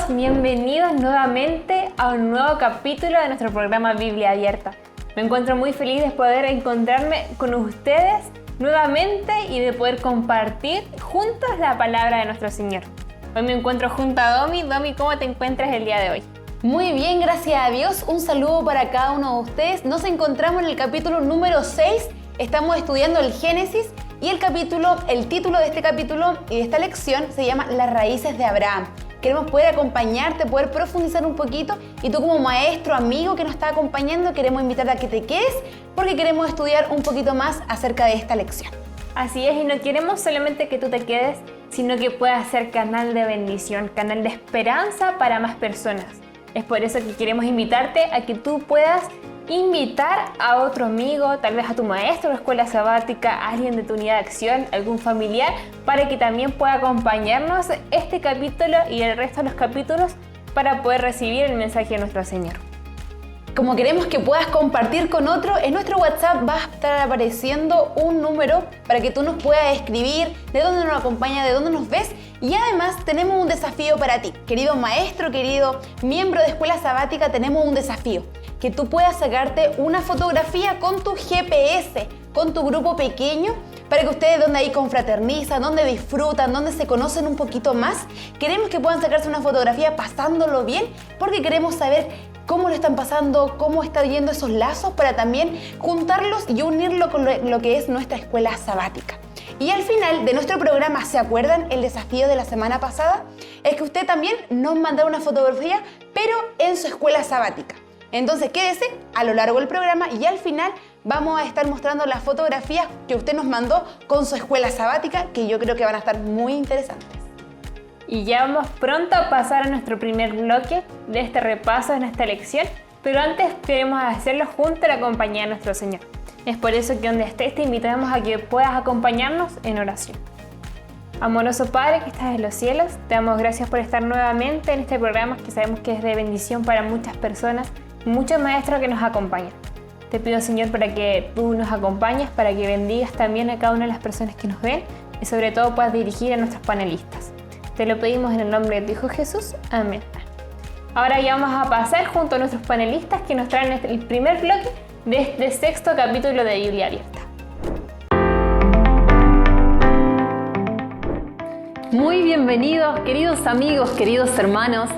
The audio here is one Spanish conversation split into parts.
amigos, bienvenidos nuevamente a un nuevo capítulo de nuestro programa Biblia Abierta. Me encuentro muy feliz de poder encontrarme con ustedes nuevamente y de poder compartir juntos la palabra de nuestro Señor. Hoy me encuentro junto a Domi. Domi, ¿cómo te encuentras el día de hoy? Muy bien, gracias a Dios. Un saludo para cada uno de ustedes. Nos encontramos en el capítulo número 6. Estamos estudiando el Génesis y el título de este capítulo y de esta lección se llama Las raíces de Abraham. Queremos poder acompañarte, poder profundizar un poquito y tú como maestro, amigo que nos está acompañando, queremos invitarte a que te quedes porque queremos estudiar un poquito más acerca de esta lección. Así es, y no queremos solamente que tú te quedes, sino que puedas ser canal de bendición, canal de esperanza para más personas. Es por eso que queremos invitarte a que tú puedas invitar a otro amigo, tal vez a tu maestro de escuela sabática, a alguien de tu unidad de acción, algún familiar, para que también pueda acompañarnos este capítulo y el resto de los capítulos para poder recibir el mensaje de nuestro Señor. Como queremos que puedas compartir con otro, en nuestro WhatsApp va a estar apareciendo un número para que tú nos puedas escribir de dónde nos acompaña, de dónde nos ves. Y además tenemos un desafío para ti. Querido maestro, querido miembro de escuela sabática, tenemos un desafío. Que tú puedas sacarte una fotografía con tu GPS, con tu grupo pequeño, para que ustedes donde ahí confraternizan, donde disfrutan, donde se conocen un poquito más. Queremos que puedan sacarse una fotografía pasándolo bien, porque queremos saber cómo lo están pasando, cómo están yendo esos lazos para también juntarlos y unirlo con lo que es nuestra escuela sabática. Y al final de nuestro programa, ¿se acuerdan el desafío de la semana pasada? Es que usted también nos mandara una fotografía, pero en su escuela sabática. Entonces quédese a lo largo del programa y al final vamos a estar mostrando las fotografías que usted nos mandó con su escuela sabática, que yo creo que van a estar muy interesantes. Y ya vamos pronto a pasar a nuestro primer bloque de este repaso, en esta lección, pero antes queremos hacerlo junto a la compañía de nuestro Señor. Es por eso que donde estés te invitamos a que puedas acompañarnos en oración. Amoroso Padre que estás en los cielos, te damos gracias por estar nuevamente en este programa que sabemos que es de bendición para muchas personas, muchos maestros que nos acompañan. Te pido, Señor, para que tú nos acompañes, para que bendigas también a cada una de las personas que nos ven y sobre todo puedas dirigir a nuestros panelistas. Te lo pedimos en el nombre de tu Hijo Jesús. Amén. Ahora ya vamos a pasar junto a nuestros panelistas que nos traen el primer bloque de este sexto capítulo de Biblia Abierta. Muy bienvenidos, queridos amigos, queridos hermanos,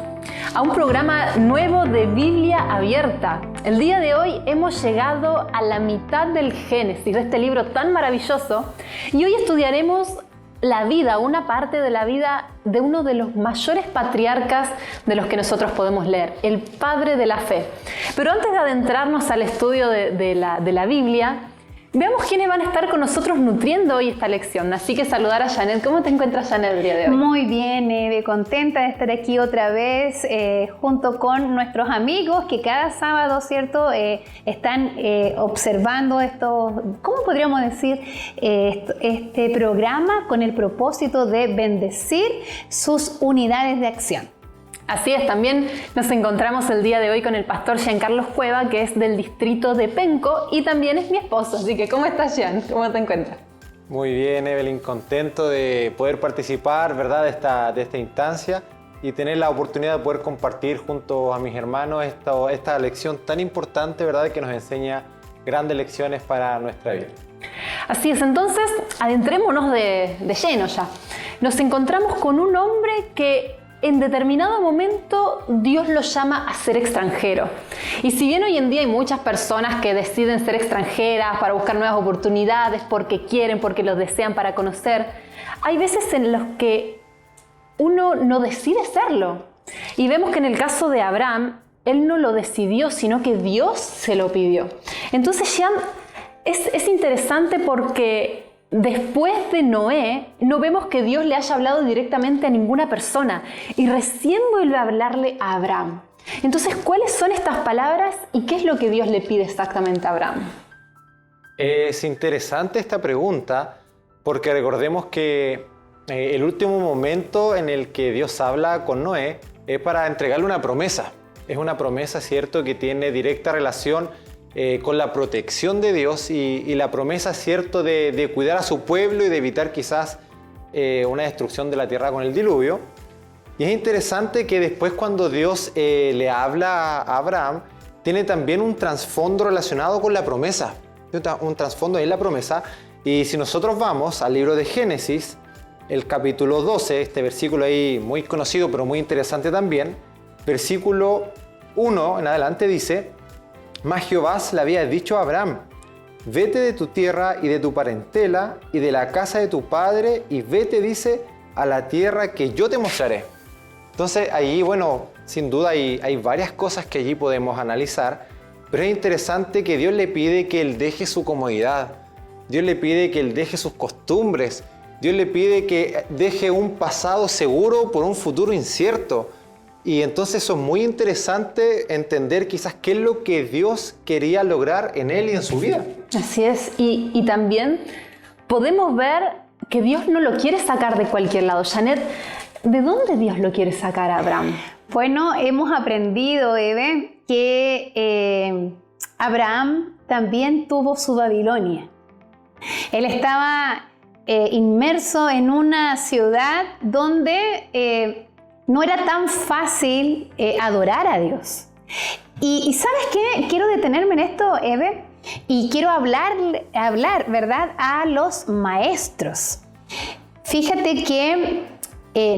a un programa nuevo de Biblia Abierta. El día de hoy hemos llegado a la mitad del Génesis, de este libro tan maravilloso, y hoy estudiaremos la vida, una parte de la vida de uno de los mayores patriarcas de los que nosotros podemos leer, el padre de la fe. Pero antes de adentrarnos al estudio de la Biblia, veamos quiénes van a estar con nosotros nutriendo hoy esta lección. Así que saludar a Janet. ¿Cómo te encuentras, Janet, el día de hoy? Muy bien, Eve, contenta de estar aquí otra vez junto con nuestros amigos que cada sábado, ¿cierto? Están observando esto, ¿cómo podríamos decir? Este programa con el propósito de bendecir sus unidades de acción. Así es, también nos encontramos el día de hoy con el pastor Giancarlos Cueva, que es del distrito de Penco y también es mi esposo. Así que, ¿cómo estás, Gian? ¿Cómo te encuentras? Muy bien, Evelyn, contento de poder participar, ¿verdad?, de esta instancia y tener la oportunidad de poder compartir junto a mis hermanos esta lección tan importante, ¿verdad?, que nos enseña grandes lecciones para nuestra vida. Así es, entonces adentrémonos de lleno ya. Nos encontramos con un hombre que en determinado momento Dios lo llama a ser extranjero. Y si bien hoy en día hay muchas personas que deciden ser extranjeras para buscar nuevas oportunidades, porque quieren, porque los desean para conocer, hay veces en los que uno no decide serlo. Y vemos que en el caso de Abraham, él no lo decidió, sino que Dios se lo pidió. Entonces, Jean, es interesante porque después de Noé, no vemos que Dios le haya hablado directamente a ninguna persona y recién vuelve a hablarle a Abraham. Entonces, ¿cuáles son estas palabras y qué es lo que Dios le pide exactamente a Abraham? Es interesante esta pregunta porque recordemos que el último momento en el que Dios habla con Noé es para entregarle una promesa. Es una promesa, ¿cierto?, que tiene directa relación con la protección de Dios y la promesa, ¿cierto?, de cuidar a su pueblo y de evitar quizás una destrucción de la tierra con el diluvio. Y es interesante que después cuando Dios le habla a Abraham, tiene también un trasfondo relacionado con la promesa. Un trasfondo ahí en la promesa. Y si nosotros vamos al libro de Génesis, el capítulo 12, este versículo ahí muy conocido pero muy interesante también, versículo 1 en adelante dice: Mas Jehová le había dicho a Abraham: vete de tu tierra y de tu parentela y de la casa de tu padre y vete, dice, a la tierra que yo te mostraré. Entonces allí, bueno, sin duda hay varias cosas que allí podemos analizar, pero es interesante que Dios le pide que él deje su comodidad, Dios le pide que él deje sus costumbres, Dios le pide que deje un pasado seguro por un futuro incierto. Y entonces eso es muy interesante entender quizás qué es lo que Dios quería lograr en él y en su vida. Así es, y también podemos ver que Dios no lo quiere sacar de cualquier lado. Janet, ¿de dónde Dios lo quiere sacar a Abraham? Bueno, hemos aprendido, Eve, que Abraham también tuvo su Babilonia. Él estaba inmerso en una ciudad donde no era tan fácil adorar a Dios. Y ¿sabes qué? Quiero detenerme en esto, Eve, y quiero hablar, ¿verdad?, a los maestros. Fíjate que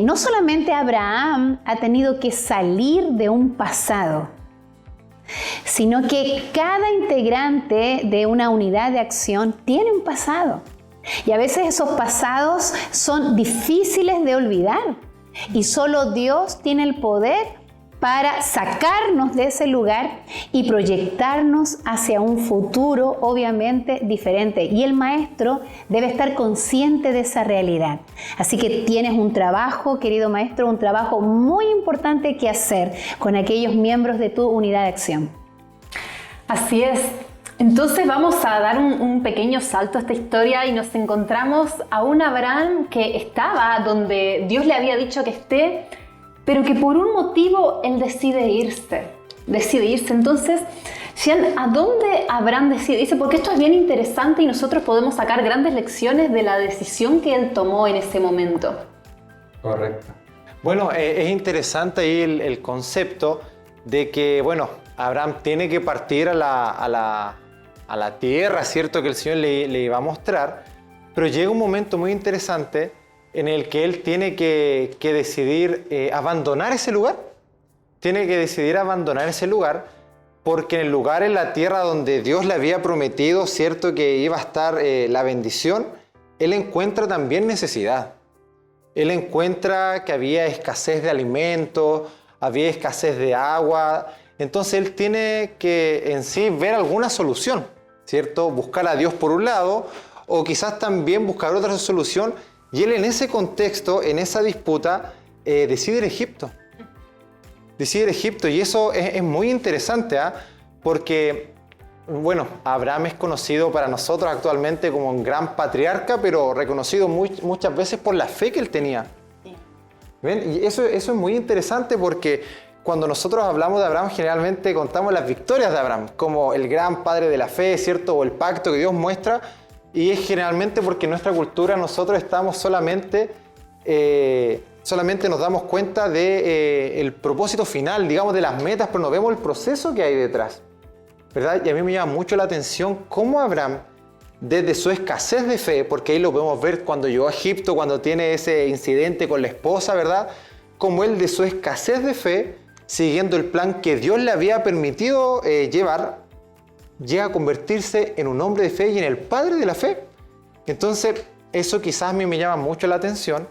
no solamente Abraham ha tenido que salir de un pasado, sino que cada integrante de una unidad de acción tiene un pasado. Y a veces esos pasados son difíciles de olvidar. Y solo Dios tiene el poder para sacarnos de ese lugar y proyectarnos hacia un futuro obviamente diferente. Y el maestro debe estar consciente de esa realidad. Así que tienes un trabajo, querido maestro, un trabajo muy importante que hacer con aquellos miembros de tu unidad de acción. Así es. Entonces vamos a dar un pequeño salto a esta historia y nos encontramos a un Abraham que estaba donde Dios le había dicho que esté, pero que por un motivo él decide irse. Entonces, Jean, ¿a dónde Abraham decide irse? Porque esto es bien interesante y nosotros podemos sacar grandes lecciones de la decisión que él tomó en ese momento. Correcto. Bueno, es interesante ahí el concepto de que, bueno, Abraham tiene que partir a la tierra, ¿cierto?, que el Señor le iba a mostrar, pero llega un momento muy interesante en el que él tiene que decidir abandonar ese lugar. Tiene que decidir abandonar ese lugar porque en el lugar, en la tierra donde Dios le había prometido, ¿cierto?, que iba a estar la bendición, él encuentra también necesidad. Él encuentra que había escasez de alimentos, había escasez de agua. Entonces él tiene que en sí ver alguna solución, ¿cierto? Buscar a Dios por un lado o quizás también buscar otra solución. Y él en ese contexto, en esa disputa, decide ir a Egipto. Decide ir a Egipto y eso es muy interesante, ¿eh? Porque, bueno, Abraham es conocido para nosotros actualmente como un gran patriarca, pero reconocido muchas veces por la fe que él tenía. ¿Ven? Y eso es muy interesante porque cuando nosotros hablamos de Abraham, generalmente contamos las victorias de Abraham, como el gran padre de la fe, ¿cierto? O el pacto que Dios muestra, y es generalmente porque en nuestra cultura nosotros estamos solamente nos damos cuenta del propósito final, digamos, de las metas, pero no vemos el proceso que hay detrás, ¿verdad? Y a mí me llama mucho la atención cómo Abraham, desde su escasez de fe, porque ahí lo podemos ver cuando llegó a Egipto, cuando tiene ese incidente con la esposa, ¿verdad? Como él, de su escasez de fe, siguiendo el plan que Dios le había permitido llevar, llega a convertirse en un hombre de fe y en el padre de la fe. Entonces, eso quizás a mí me llama mucho la atención,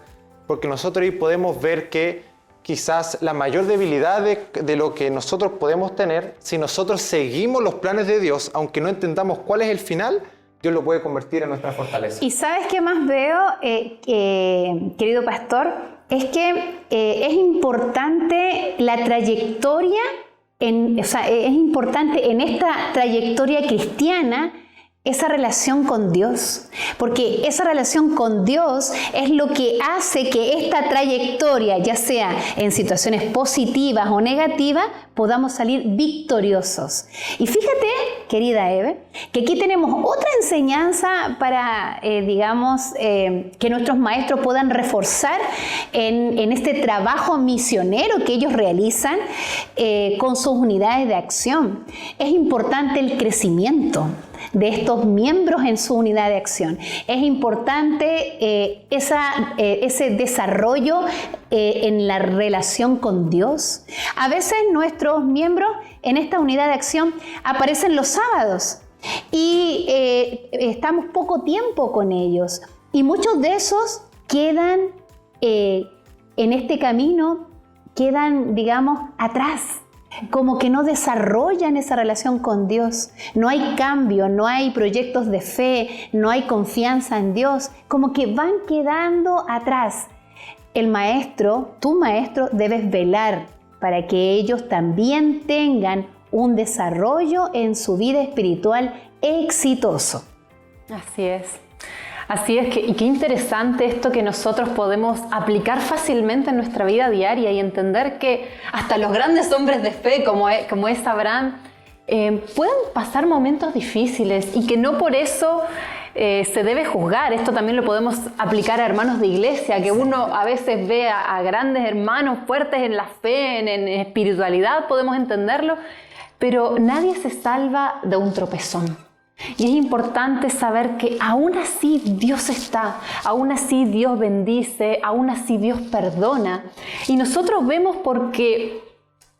porque nosotros ahí podemos ver que quizás la mayor debilidad de lo que nosotros podemos tener, si nosotros seguimos los planes de Dios, aunque no entendamos cuál es el final, Dios lo puede convertir en nuestra fortaleza. ¿Y sabes qué más veo, querido pastor? Es que es importante la trayectoria, es importante en esta trayectoria cristiana esa relación con Dios, porque esa relación con Dios es lo que hace que esta trayectoria, ya sea en situaciones positivas o negativas, podamos salir victoriosos. Y fíjate querida Eve, que aquí tenemos otra enseñanza para, que nuestros maestros puedan reforzar en este trabajo misionero que ellos realizan con sus unidades de acción. Es importante el crecimiento de estos miembros en su unidad de acción. Es importante ese desarrollo en la relación con Dios. A veces nuestros miembros en esta unidad de acción aparecen los sábados y estamos poco tiempo con ellos. Y muchos de esos quedan en este camino, quedan, atrás. Como que no desarrollan esa relación con Dios. No hay cambio, no hay proyectos de fe, no hay confianza en Dios. Como que van quedando atrás. El maestro, tu maestro, debes velar para que ellos también tengan un desarrollo en su vida espiritual exitoso. Así es. Así es, y qué interesante esto que nosotros podemos aplicar fácilmente en nuestra vida diaria y entender que hasta los grandes hombres de fe, como es Abraham, pueden pasar momentos difíciles y que no por eso se debe juzgar. Esto también lo podemos aplicar a hermanos de iglesia, que uno a veces ve a grandes hermanos fuertes en la fe, en espiritualidad, podemos entenderlo, pero nadie se salva de un tropezón. Y es importante saber que aún así Dios está, aún así Dios bendice, aún así Dios perdona. Y nosotros vemos porque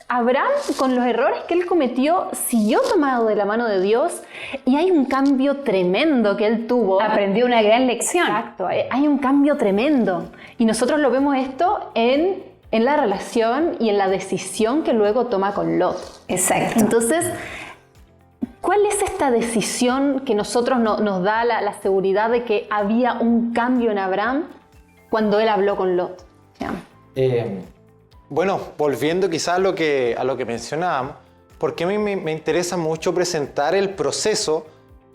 Abraham, con los errores que él cometió, siguió tomado de la mano de Dios y hay un cambio tremendo que él tuvo. Aprendió una gran lección. Exacto, hay un cambio tremendo. Y nosotros lo vemos esto en la relación y en la decisión que luego toma con Lot. Exacto. Entonces, ¿cuál es esta decisión que nosotros nos da la seguridad de que había un cambio en Abraham cuando él habló con Lot? Bueno, volviendo quizás a lo que mencionábamos, porque a mí me interesa mucho presentar el proceso,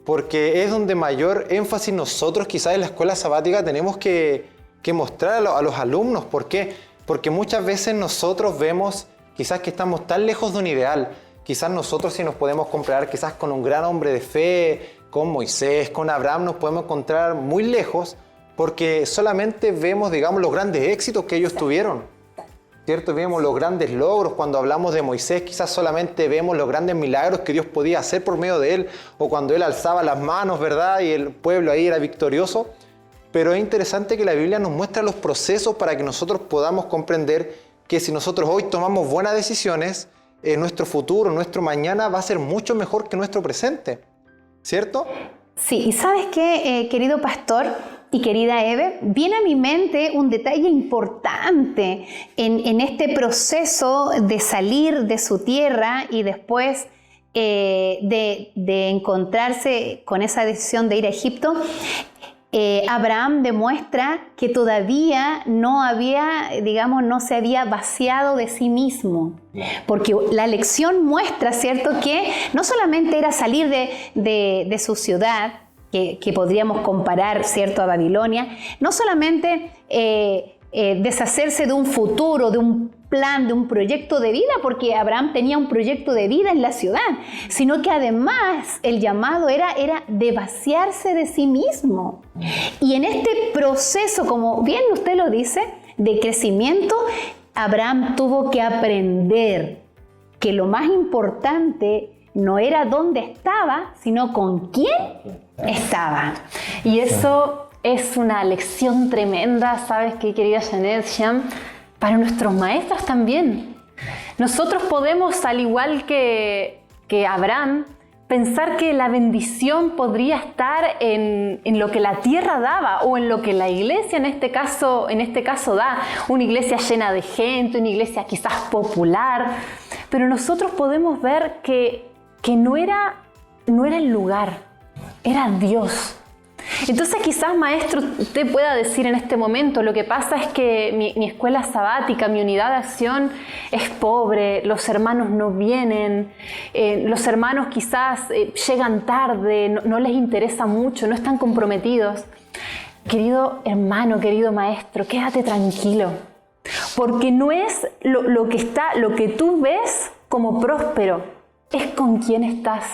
porque es donde mayor énfasis nosotros quizás en la escuela sabática tenemos que mostrar a los alumnos. ¿Por qué? Porque muchas veces nosotros vemos quizás que estamos tan lejos de un ideal. Quizás nosotros sí nos podemos comparar quizás con un gran hombre de fe, con Moisés, con Abraham, nos podemos encontrar muy lejos porque solamente vemos, los grandes éxitos que ellos tuvieron, ¿cierto? Vemos los grandes logros. Cuando hablamos de Moisés, quizás solamente vemos los grandes milagros que Dios podía hacer por medio de él, o cuando él alzaba las manos, ¿verdad? Y el pueblo ahí era victorioso. Pero es interesante que la Biblia nos muestra los procesos para que nosotros podamos comprender que si nosotros hoy tomamos buenas decisiones, nuestro futuro, nuestro mañana va a ser mucho mejor que nuestro presente, ¿cierto? Sí, y ¿sabes qué, querido pastor y querida Eve? Viene a mi mente un detalle importante en este proceso de salir de su tierra y después de encontrarse con esa decisión de ir a Egipto. Abraham demuestra que todavía no se había vaciado de sí mismo. Porque la lección muestra, ¿cierto?, que no solamente era salir de su ciudad, que podríamos comparar, ¿cierto?, a Babilonia, no solamente deshacerse de un futuro, de un plan, de un proyecto de vida, porque Abraham tenía un proyecto de vida en la ciudad, sino que además el llamado era de vaciarse de sí mismo. Y en este proceso, como bien usted lo dice, de crecimiento, Abraham tuvo que aprender que lo más importante no era dónde estaba, sino con quién estaba. Y eso es una lección tremenda, ¿sabes qué, querida Janet, Sham? Para nuestros maestros también. Nosotros podemos, al igual que Abraham, pensar que la bendición podría estar en lo que la tierra daba o en lo que la iglesia en este caso da. Una iglesia llena de gente, una iglesia quizás popular. Pero nosotros podemos ver que no era el lugar, era Dios. Entonces quizás, maestro, usted pueda decir en este momento, lo que pasa es que mi escuela sabática, mi unidad de acción es pobre, los hermanos no vienen, los hermanos quizás llegan tarde, no les interesa mucho, no están comprometidos. Querido hermano, querido maestro, quédate tranquilo, porque no es lo que tú ves como próspero, es con quién estás.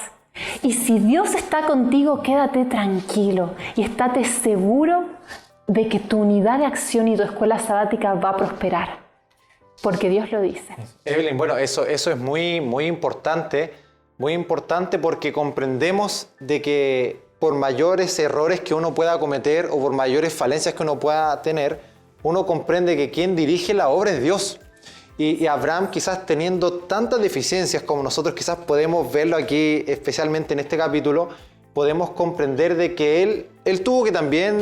Y si Dios está contigo, quédate tranquilo y estate seguro de que tu unidad de acción y tu escuela sabática va a prosperar, porque Dios lo dice. Evelyn, bueno, eso es muy importante porque comprendemos de que por mayores errores que uno pueda cometer o por mayores falencias que uno pueda tener, uno comprende que quien dirige la obra es Dios. Y Abraham, quizás teniendo tantas deficiencias como nosotros quizás podemos verlo aquí, especialmente en este capítulo, podemos comprender de que él tuvo que también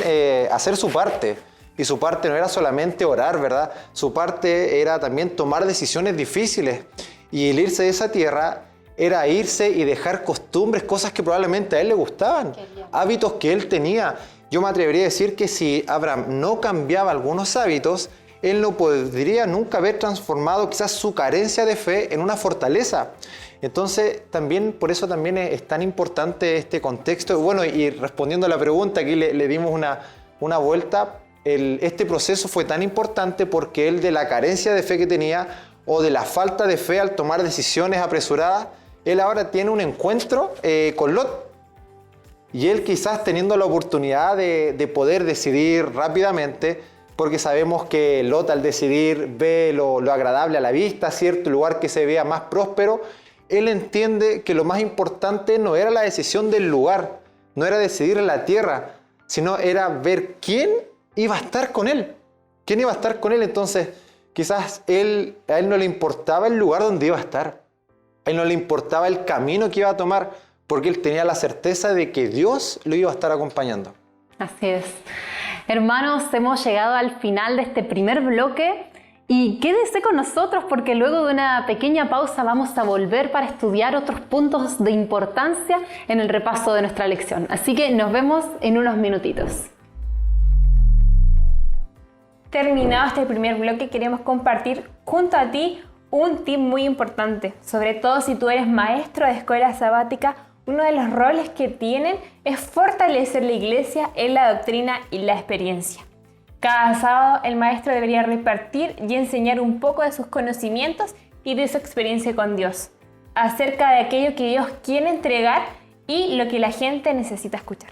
hacer su parte. Y su parte no era solamente orar, ¿verdad? Su parte era también tomar decisiones difíciles. Y el irse de esa tierra era irse y dejar costumbres, cosas que probablemente a él le gustaban, hábitos que él tenía. Yo me atrevería a decir que si Abraham no cambiaba algunos hábitos, él no podría nunca haber transformado quizás su carencia de fe en una fortaleza. Entonces, también por eso también es tan importante este contexto. Bueno, y respondiendo a la pregunta, aquí le dimos una vuelta. Este proceso fue tan importante porque él, de la carencia de fe que tenía o de la falta de fe al tomar decisiones apresuradas, él ahora tiene un encuentro con Lot. Y él, quizás teniendo la oportunidad de poder decidir rápidamente, porque sabemos que Lot, al decidir, ve lo agradable a la vista, cierto lugar que se vea más próspero, él entiende que lo más importante no era la decisión del lugar, no era decidir la tierra, sino era ver quién iba a estar con él. ¿Quién iba a estar con él? Entonces, quizás a él no le importaba el lugar donde iba a estar. A él no le importaba el camino que iba a tomar, porque él tenía la certeza de que Dios lo iba a estar acompañando. Así es. Hermanos, hemos llegado al final de este primer bloque y quédese con nosotros porque luego de una pequeña pausa vamos a volver para estudiar otros puntos de importancia en el repaso de nuestra lección. Así que nos vemos en unos minutitos. Terminado este primer bloque, queremos compartir junto a ti un tip muy importante, sobre todo si tú eres maestro de escuela sabática. Uno de los roles que tienen es fortalecer la iglesia en la doctrina y la experiencia. Cada sábado el maestro debería repartir y enseñar un poco de sus conocimientos y de su experiencia con Dios, acerca de aquello que Dios quiere entregar y lo que la gente necesita escuchar.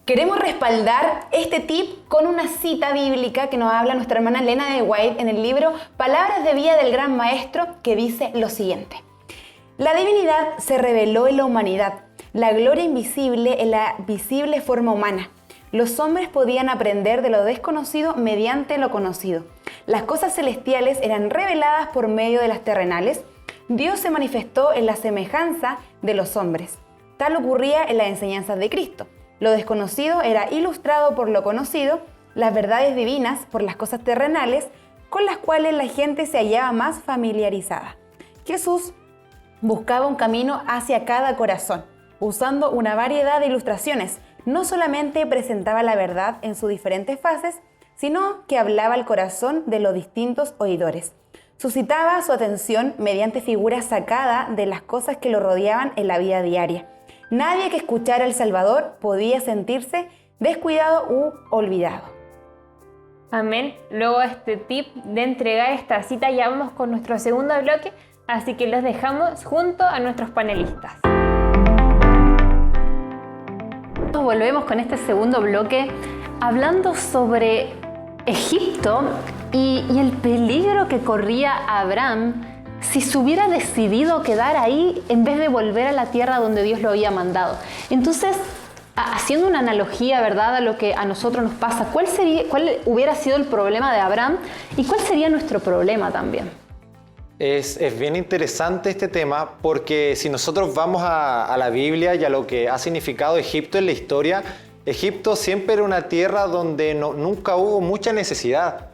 Queremos respaldar este tip con una cita bíblica que nos habla nuestra hermana Elena de White en el libro Palabras de Vida del Gran Maestro, que dice lo siguiente: la divinidad se reveló en la humanidad, la gloria invisible en la visible forma humana. Los hombres podían aprender de lo desconocido mediante lo conocido. Las cosas celestiales eran reveladas por medio de las terrenales. Dios se manifestó en la semejanza de los hombres. Tal ocurría en las enseñanzas de Cristo. Lo desconocido era ilustrado por lo conocido, las verdades divinas por las cosas terrenales, con las cuales la gente se hallaba más familiarizada. Jesús buscaba un camino hacia cada corazón, usando una variedad de ilustraciones. No solamente presentaba la verdad en sus diferentes fases, sino que hablaba al corazón de los distintos oidores. Suscitaba su atención mediante figuras sacadas de las cosas que lo rodeaban en la vida diaria. Nadie que escuchara al Salvador podía sentirse descuidado u olvidado. Amén. Luego de este tip de entregar esta cita, ya vamos con nuestro segundo bloque, así que los dejamos junto a nuestros panelistas. Volvemos con este segundo bloque hablando sobre Egipto y el peligro que corría Abraham si se hubiera decidido quedar ahí en vez de volver a la tierra donde Dios lo había mandado. Entonces, haciendo una analogía, ¿verdad?, a lo que a nosotros nos pasa, ¿cuál hubiera sido el problema de Abraham y cuál sería nuestro problema también? Es bien interesante este tema porque si nosotros vamos a la Biblia y a lo que ha significado Egipto en la historia, Egipto siempre era una tierra donde nunca hubo mucha necesidad.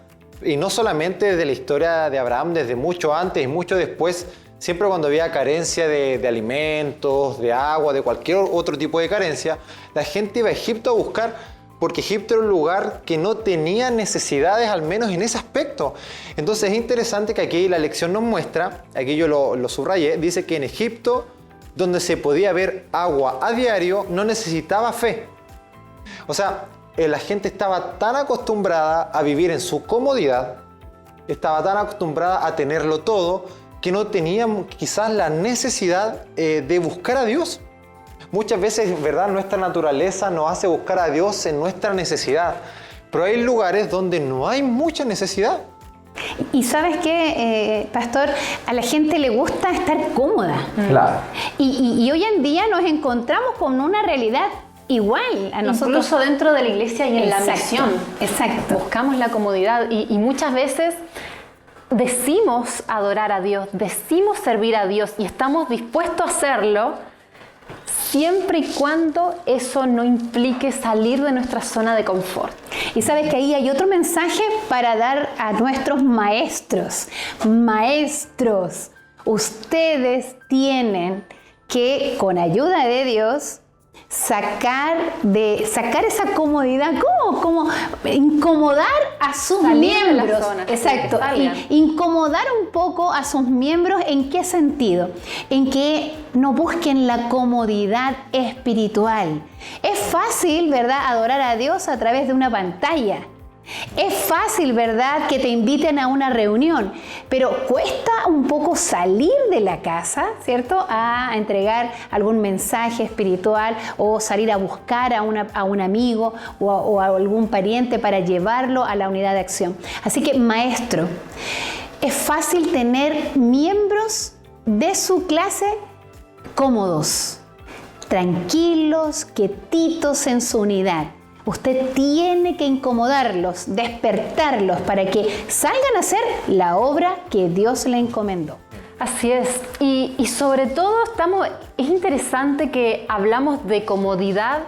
Y no solamente desde la historia de Abraham, desde mucho antes y mucho después, siempre cuando había carencia de alimentos, de agua, de cualquier otro tipo de carencia, la gente iba a Egipto a buscar, porque Egipto era un lugar que no tenía necesidades, al menos en ese aspecto. Entonces es interesante que aquí la lección nos muestra, aquí yo lo subrayé, dice que en Egipto, donde se podía ver agua a diario, no necesitaba fe. O sea, la gente estaba tan acostumbrada a vivir en su comodidad, estaba tan acostumbrada a tenerlo todo, que no tenía quizás la necesidad de buscar a Dios. Muchas veces, ¿verdad?, nuestra naturaleza nos hace buscar a Dios en nuestra necesidad. Pero hay lugares donde no hay mucha necesidad. Y ¿sabes qué, pastor? A la gente le gusta estar cómoda. Claro. Y hoy en día nos encontramos con una realidad igual a nosotros. Incluso dentro de la iglesia y en la misión. Exacto. Buscamos la comodidad y muchas veces decimos adorar a Dios, decimos servir a Dios y estamos dispuestos a hacerlo siempre y cuando eso no implique salir de nuestra zona de confort. Y sabes que ahí hay otro mensaje para dar a nuestros maestros. Maestros, ustedes tienen que, con ayuda de Dios, sacar esa comodidad. ¿Cómo? Como incomodar a sus miembros. De la zona, exacto. sí, Incomodar un poco a sus miembros. ¿En qué sentido? En que no busquen la comodidad espiritual. Es fácil, ¿verdad?, adorar a Dios a través de una pantalla. Es fácil, ¿verdad?, que te inviten a una reunión, pero cuesta un poco salir de la casa, ¿cierto?, a entregar algún mensaje espiritual o salir a buscar a un amigo o a algún pariente para llevarlo a la unidad de acción. Así que, maestro, es fácil tener miembros de su clase cómodos, tranquilos, quietitos en su unidad. Usted tiene que incomodarlos, despertarlos para que salgan a hacer la obra que Dios le encomendó. Así es. Y sobre todo es interesante que hablamos de comodidad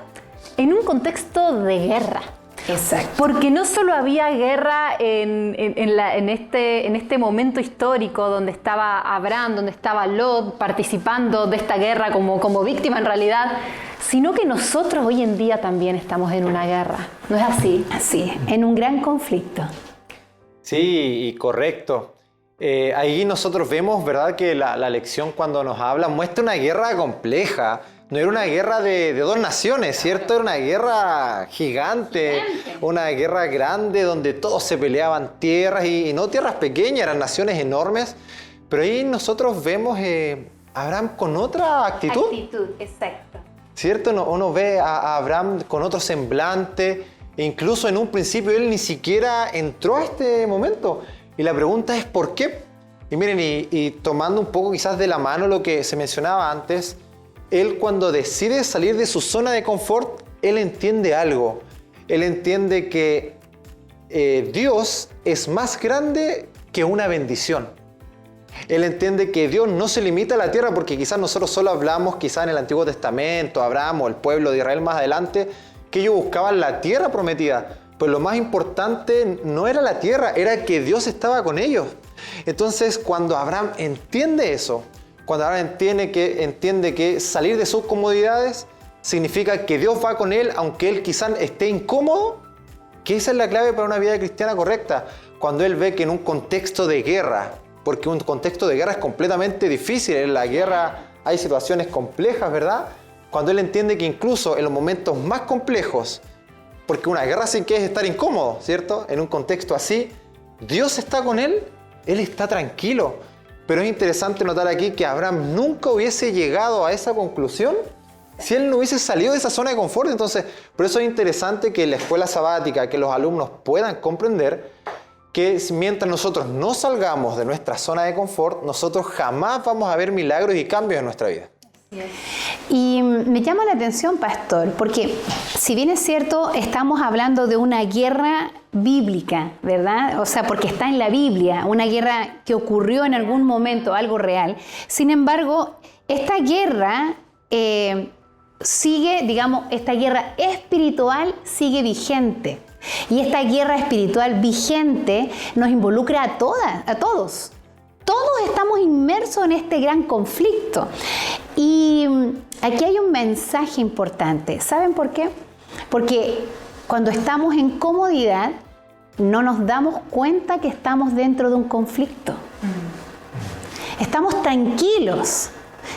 en un contexto de guerra. Exacto. Porque no solo había guerra en este momento histórico donde estaba Abraham, donde estaba Lot participando de esta guerra como víctima en realidad, sino que nosotros hoy en día también estamos en una guerra. ¿No es así? Así, en un gran conflicto. Sí, y correcto. Ahí nosotros vemos, ¿verdad?, que la lección cuando nos habla muestra una guerra compleja. No era una guerra de dos naciones, ¿cierto? Era una guerra gigante, una guerra grande donde todos se peleaban tierras y no tierras pequeñas, eran naciones enormes. Pero ahí nosotros vemos a Abraham con otra actitud. Exacto. ¿Cierto? Uno ve a Abraham con otro semblante. Incluso en un principio él ni siquiera entró a este momento. Y la pregunta es ¿por qué? Y miren, y tomando un poco quizás de la mano lo que se mencionaba antes, él cuando decide salir de su zona de confort, él entiende algo. Él entiende que Dios es más grande que una bendición. Él entiende que Dios no se limita a la tierra, porque quizás nosotros solo hablamos, quizás en el Antiguo Testamento, Abraham o el pueblo de Israel más adelante, que ellos buscaban la tierra prometida. Pues lo más importante no era la tierra, era que Dios estaba con ellos. Entonces, cuando Abraham entiende eso, cuando Abraham entiende que salir de sus comodidades significa que Dios va con él, aunque él quizás esté incómodo, que esa es la clave para una vida cristiana correcta. Cuando él ve que en un contexto de guerra, porque un contexto de guerra es completamente difícil, en la guerra hay situaciones complejas, ¿verdad? Cuando él entiende que incluso en los momentos más complejos, porque una guerra sin que es estar incómodo, ¿cierto? En un contexto así, Dios está con él está tranquilo. Pero es interesante notar aquí que Abraham nunca hubiese llegado a esa conclusión si él no hubiese salido de esa zona de confort. Entonces, por eso es interesante que en la escuela sabática, que los alumnos puedan comprender que mientras nosotros no salgamos de nuestra zona de confort, nosotros jamás vamos a ver milagros y cambios en nuestra vida. Y me llama la atención, pastor, porque si bien es cierto, estamos hablando de una guerra bíblica, ¿verdad? O sea, porque está en la Biblia, una guerra que ocurrió en algún momento, algo real. Sin embargo, esta guerra esta guerra espiritual sigue vigente. Y esta guerra espiritual vigente nos involucra a todos. Todos estamos inmersos en este gran conflicto. Y aquí hay un mensaje importante. ¿Saben por qué? Porque cuando estamos en comodidad, no nos damos cuenta que estamos dentro de un conflicto. Estamos tranquilos,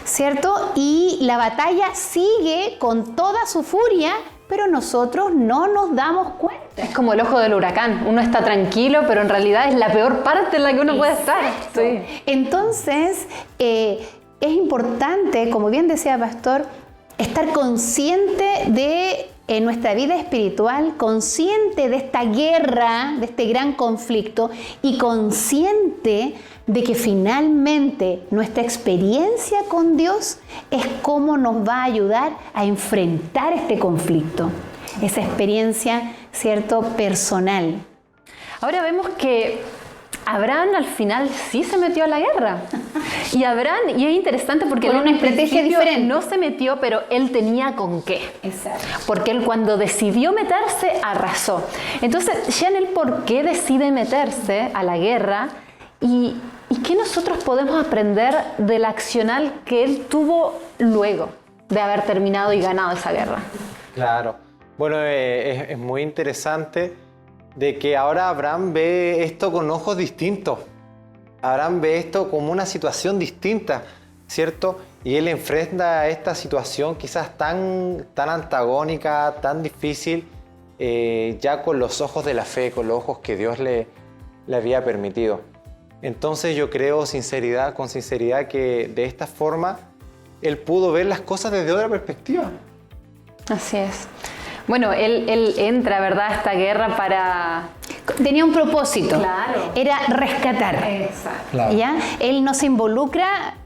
¿cierto? Y la batalla sigue con toda su furia, pero nosotros no nos damos cuenta. Es como el ojo del huracán. Uno está tranquilo, pero en realidad es la peor parte en la que uno puede estar. Sí. Entonces, es importante, como bien decía Pastor, estar consciente de en nuestra vida espiritual, consciente de esta guerra, de este gran conflicto y consciente de que finalmente nuestra experiencia con Dios es cómo nos va a ayudar a enfrentar este conflicto, esa experiencia, ¿cierto?, personal. Ahora vemos que Abraham al final sí se metió a la guerra. Y Abraham, y es interesante porque con él una estrategia diferente. No se metió, pero él tenía con qué. Exacto. Porque él cuando decidió meterse, arrasó. Entonces, Jean, ¿por qué decide meterse a la guerra? ¿Y qué nosotros podemos aprender del accional que él tuvo luego de haber terminado y ganado esa guerra? Claro. Bueno, es muy interesante de que ahora Abraham ve esto con ojos distintos. Abraham ve esto como una situación distinta, ¿cierto? Y él enfrenta esta situación quizás tan antagónica, tan difícil, ya con los ojos de la fe, con los ojos que Dios le había permitido. Entonces yo creo con sinceridad que de esta forma él pudo ver las cosas desde otra perspectiva. Así es. Bueno, él entra, ¿verdad?, a esta guerra para... Tenía un propósito. Claro. Era rescatar. Exacto. Claro. ¿Ya? Él no se involucra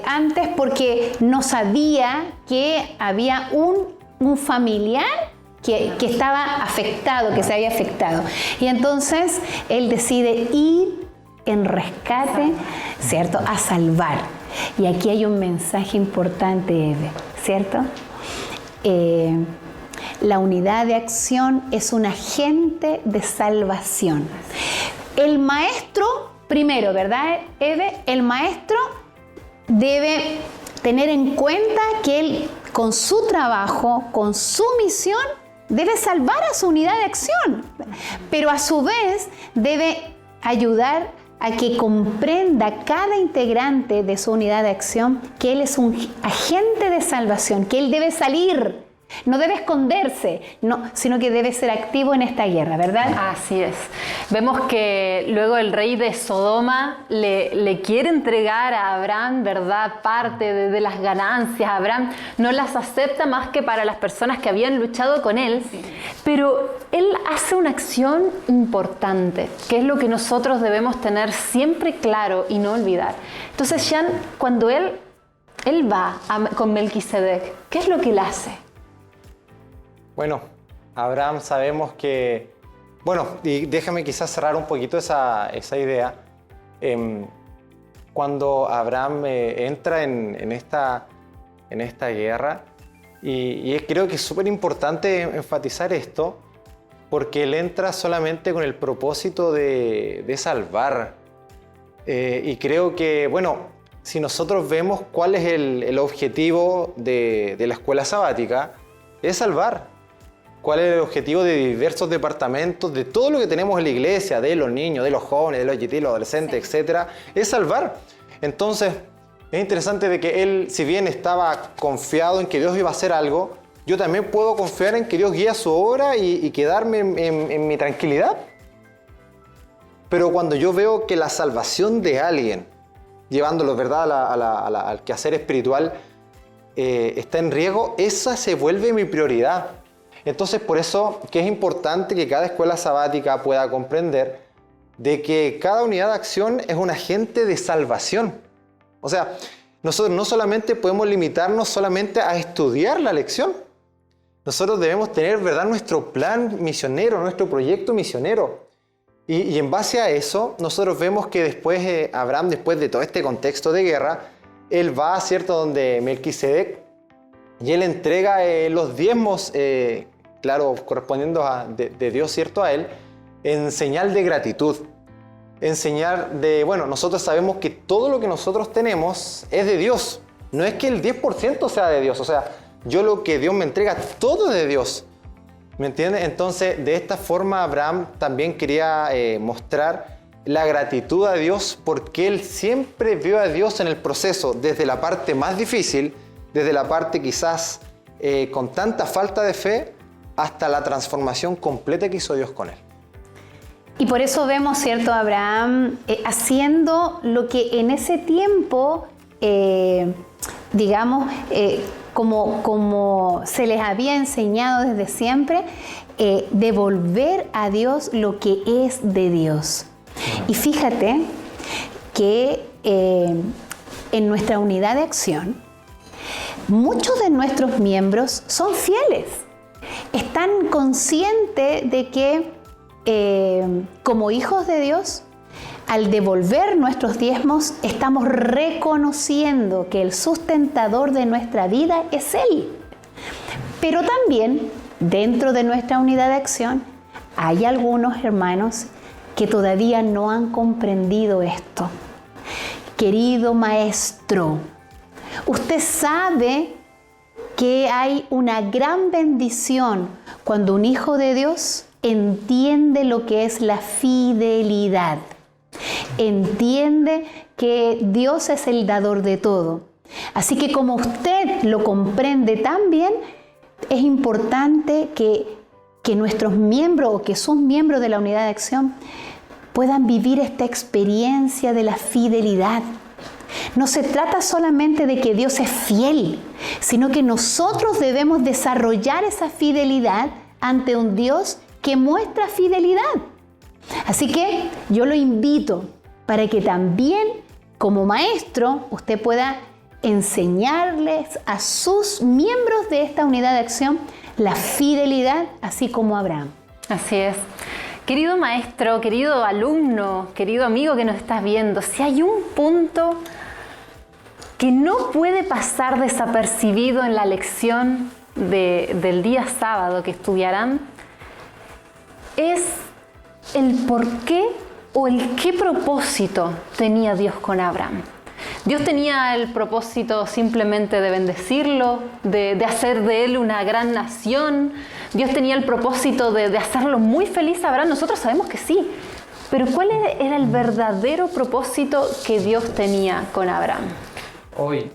antes porque no sabía que había un familiar que estaba afectado, que se había afectado. Y entonces él decide ir en rescate, ¿cierto?, a salvar. Y aquí hay un mensaje importante, Eve, ¿cierto? La unidad de acción es un agente de salvación. El maestro, primero, ¿verdad, Eve? El maestro debe tener en cuenta que él, con su trabajo, con su misión, debe salvar a su unidad de acción, pero a su vez debe ayudar a que comprenda cada integrante de su unidad de acción que él es un agente de salvación, que él debe salir, no debe esconderse, sino que debe ser activo en esta guerra, ¿verdad? Así es. Vemos que luego el rey de Sodoma le quiere entregar a Abraham, ¿verdad?, parte de las ganancias. Abraham no las acepta más que para las personas que habían luchado con él, sí. Pero él hace una acción importante, que es lo que nosotros debemos tener siempre claro y no olvidar. Entonces, Jean, cuando él va con Melquisedec, ¿qué es lo que él hace? Bueno, Abraham sabemos que... Bueno, y déjame quizás cerrar un poquito esa idea. Cuando Abraham entra en esta guerra, y creo que es súper importante enfatizar esto, porque él entra solamente con el propósito de salvar. Y creo que, bueno, si nosotros vemos cuál es el objetivo de la escuela sabática, es salvar. ¿Cuál es el objetivo de diversos departamentos, de todo lo que tenemos en la iglesia, de los niños, de los jóvenes, de los GT, los adolescentes, sí, etcétera? Es salvar. Entonces, es interesante de que él, si bien estaba confiado en que Dios iba a hacer algo, yo también puedo confiar en que Dios guía su obra y quedarme en mi tranquilidad. Pero cuando yo veo que la salvación de alguien, llevándolo, ¿verdad?, al quehacer espiritual, está en riesgo, esa se vuelve mi prioridad. Entonces, por eso que es importante que cada escuela sabática pueda comprender de que cada unidad de acción es un agente de salvación. O sea, nosotros no solamente podemos limitarnos solamente a estudiar la lección. Nosotros debemos tener, ¿verdad?, nuestro plan misionero, nuestro proyecto misionero. Y en base a eso, nosotros vemos que después, Abraham, después de todo este contexto de guerra, él va, ¿cierto?, donde Melquisedec, y él entrega los diezmos, claro, correspondiendo de Dios, ¿cierto?, a él, en señal de gratitud. En señal de, bueno, nosotros sabemos que todo lo que nosotros tenemos es de Dios. No es que el 10% sea de Dios, o sea, yo lo que Dios me entrega, todo es de Dios. ¿Me entiendes? Entonces, de esta forma, Abraham también quería mostrar la gratitud a Dios, porque él siempre vio a Dios en el proceso, desde la parte más difícil, desde la parte quizás con tanta falta de fe, hasta la transformación completa que hizo Dios con él. Y por eso vemos, ¿cierto?, a Abraham haciendo lo que en ese tiempo digamos, como se les había enseñado desde siempre, devolver a Dios lo que es de Dios. Y fíjate que en nuestra unidad de acción, muchos de nuestros miembros son fieles, están conscientes de que como hijos de Dios, al devolver nuestros diezmos, estamos reconociendo que el sustentador de nuestra vida es Él. Pero también, dentro de nuestra unidad de acción, hay algunos hermanos que todavía no han comprendido esto. Querido maestro, usted sabe que hay una gran bendición cuando un hijo de Dios entiende lo que es la fidelidad. Entiende que Dios es el dador de todo. Así que como usted lo comprende tan bien, es importante que nuestros miembros o que sus miembros de la unidad de acción puedan vivir esta experiencia de la fidelidad. No se trata solamente de que Dios es fiel, sino que nosotros debemos desarrollar esa fidelidad ante un Dios que muestra fidelidad. Así que yo lo invito para que también como maestro usted pueda enseñarles a sus miembros de esta unidad de acción la fidelidad, así como Abraham. Así es. Querido maestro, querido alumno, querido amigo que nos estás viendo, si hay un punto que no puede pasar desapercibido en la lección del día sábado que estudiarán, es el por qué o el qué propósito tenía Dios con Abraham. Dios tenía el propósito simplemente de bendecirlo, de hacer de él una gran nación. Dios tenía el propósito de hacerlo muy feliz a Abraham. Nosotros sabemos que sí, pero ¿cuál era el verdadero propósito que Dios tenía con Abraham? Hoy,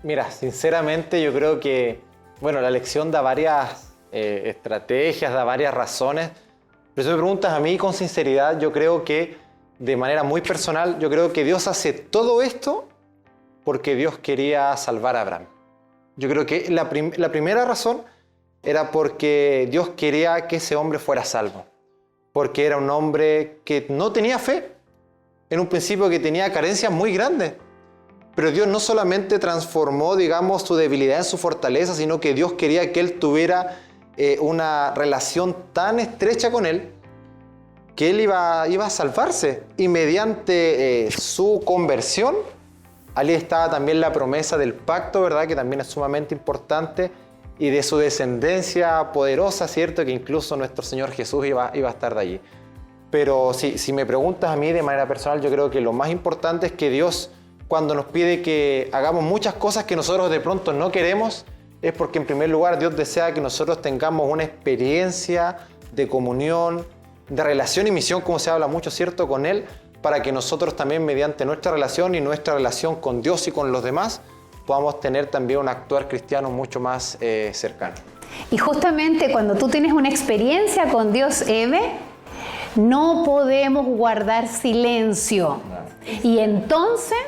mira, sinceramente yo creo que, la lección da varias estrategias, da varias razones. Pero si me preguntas a mí con sinceridad, yo creo que de manera muy personal, yo creo que Dios hace todo esto porque Dios quería salvar a Abraham. Yo creo que la primera razón era porque Dios quería que ese hombre fuera salvo. Porque era un hombre que no tenía fe. En un principio que tenía carencias muy grandes. Pero Dios no solamente transformó, su debilidad en su fortaleza, sino que Dios quería que él tuviera una relación tan estrecha con él que él iba a salvarse. Y mediante su conversión, allí estaba también la promesa del pacto, ¿verdad? Que también es sumamente importante, y de su descendencia poderosa, ¿cierto? Que incluso nuestro Señor Jesús iba a estar de allí. Pero si me preguntas a mí de manera personal, yo creo que lo más importante es que Dios, cuando nos pide que hagamos muchas cosas que nosotros de pronto no queremos, es porque en primer lugar Dios desea que nosotros tengamos una experiencia de comunión, de relación y misión, como se habla mucho, ¿cierto?, con Él, para que nosotros también mediante nuestra relación y nuestra relación con Dios y con los demás podamos tener también un actuar cristiano mucho más cercano. Y justamente cuando tú tienes una experiencia con Dios, Eve, no podemos guardar silencio. Y entonces,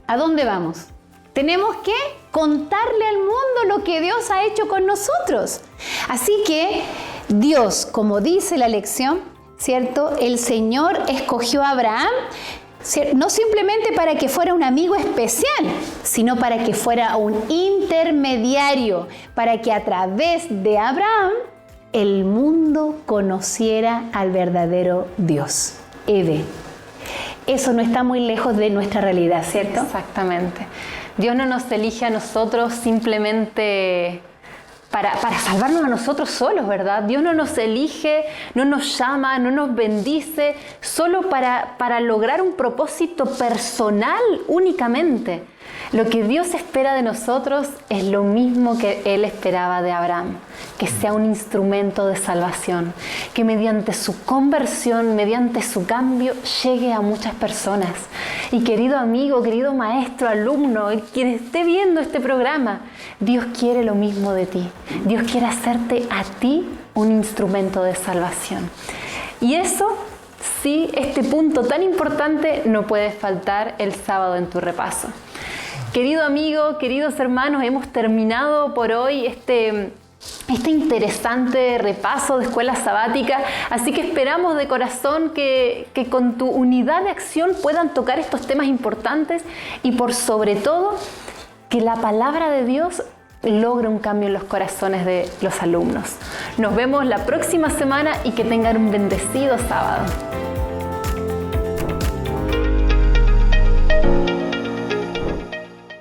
¿a dónde vamos? Tenemos que contarle al mundo lo que Dios ha hecho con nosotros. Así que Dios, como dice la lección, ¿cierto? El Señor escogió a Abraham no simplemente para que fuera un amigo especial, sino para que fuera un intermediario, para que a través de Abraham el mundo conociera al verdadero Dios. Eve, eso no está muy lejos de nuestra realidad, ¿cierto? Exactamente. Dios no nos elige a nosotros simplemente para salvarnos a nosotros solos, ¿verdad? Dios no nos elige, no nos llama, no nos bendice solo para lograr un propósito personal únicamente. Lo que Dios espera de nosotros es lo mismo que Él esperaba de Abraham, que sea un instrumento de salvación, que mediante su conversión, mediante su cambio, llegue a muchas personas. Y querido amigo, querido maestro, alumno, quien esté viendo este programa, Dios quiere lo mismo de ti. Dios quiere hacerte a ti un instrumento de salvación. Y eso, sí, este punto tan importante no puede faltar el sábado en tu repaso. Querido amigo, queridos hermanos, hemos terminado por hoy este interesante repaso de escuela sabática, así que esperamos de corazón que con tu unidad de acción puedan tocar estos temas importantes y por sobre todo que la palabra de Dios logre un cambio en los corazones de los alumnos. Nos vemos la próxima semana y que tengan un bendecido sábado.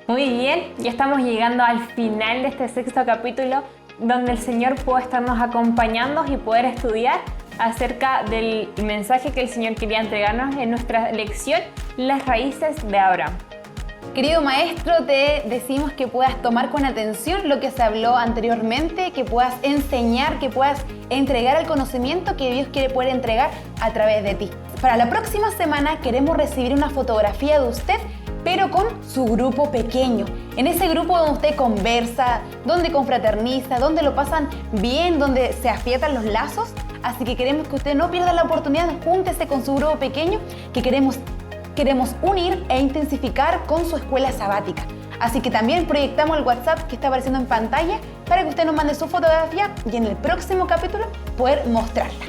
Muy bien, ya estamos llegando al final de este 6º capítulo, donde el Señor puede estarnos acompañando y poder estudiar acerca del mensaje que el Señor quería entregarnos en nuestra lección, las raíces de Abraham. Querido maestro, te decimos que puedas tomar con atención lo que se habló anteriormente, que puedas enseñar, que puedas entregar el conocimiento que Dios quiere poder entregar a través de ti. Para la próxima semana queremos recibir una fotografía de usted, pero con su grupo pequeño. En ese grupo donde usted conversa, donde confraterniza, donde lo pasan bien, donde se afiatan los lazos. Así que queremos que usted no pierda la oportunidad, júntese con su grupo pequeño, que queremos unir e intensificar con su escuela sabática. Así que también proyectamos el WhatsApp que está apareciendo en pantalla para que usted nos mande su fotografía y en el próximo capítulo poder mostrarla.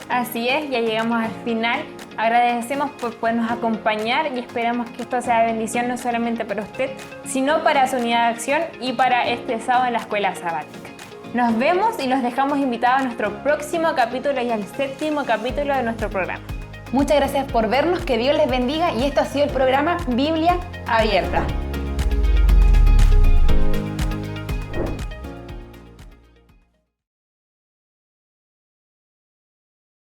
Así es, ya llegamos al final. Agradecemos por podernos acompañar y esperamos que esto sea de bendición no solamente para usted, sino para su unidad de acción y para este sábado en la escuela sabática. Nos vemos y los dejamos invitados a nuestro próximo capítulo y al 7º capítulo de nuestro programa. Muchas gracias por vernos, que Dios les bendiga y esto ha sido el programa Biblia Abierta.